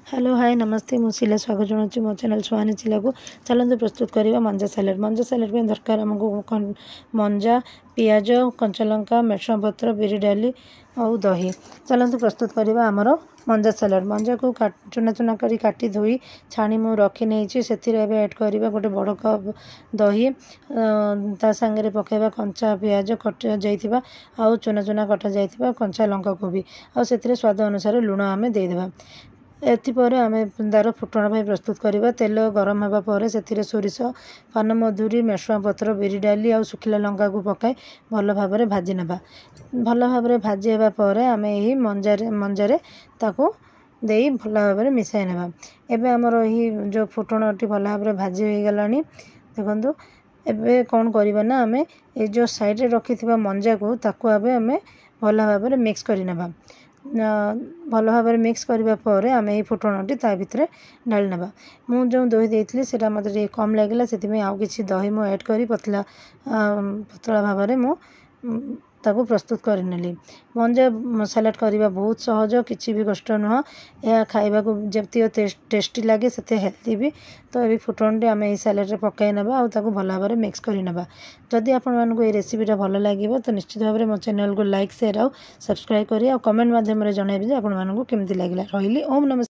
Hello hi नमस्ते मुझे स्वागत जनाऊँ मो चैनल सुहानी चिला को चलते प्रस्तुत करवा मंजा सैलेड दरकार आमको मंजा पियाज कंचा लंका मेरसुंगा पत्र बिरी डाली और दही चलते प्रस्तुत करवा आमर मंजा सैलेड मंजा को चुना चुना कर काटी धोई छाणी मु रखी नहीं से ऐड करवा गोटे बड़ कप दही ता सांगे पकेवा कंचा पियाज कटा जाइथिबा आउ चुना चुना कटा जाइथिबा कंचा लंका को भी आउ से स्वाद अनुसार लुण आम देदेबा एथिपर आम तार फुटण भाई प्रस्तुत करवा तेल गरम होगा से सोरिष पान मधुरी मेरसुंगा पत्र बिरी डाली आ सुखिला लंका को पकाई भल भाव भाजी नेबा भल भाव भाजी होगापर आम यही मंजारे ताकू दे भल भाव मिसाई नेबा एबे आमर यही जो फुटणटी भल भाव भाजी हो गला देखु एबे कौन करवा ना आम ये जो साइड रखी मंजा को ताकू आम भल भाव मिक्स कर भल भाव मिक्स करने पर आम ये फुटणटी ता भितर ढाली नेबा मु जो दही देती से मतलब कम लगे से आउ कि दही मु ऐड कर पतला भाव मु ताकू प्रस्तुत करनेली मंजा सैलेड करवा बहुत सहज किसी भी कष्ट नुह यह खाइबा को जब टेस्टी लगे से हेल्दी भी तो ये फुटणटी आम ये सैलेड पकई ना आउ भल भाव मिक्स करनेबा जदि आपण ये रेसिपीटा भल लगे तो निश्चित भाव में मो चैनल को लाइक शेयर आउ सब्सक्राइब करी कमेंट माध्यम जनइबे आपको केमती लगे रही ओम नमस्कार।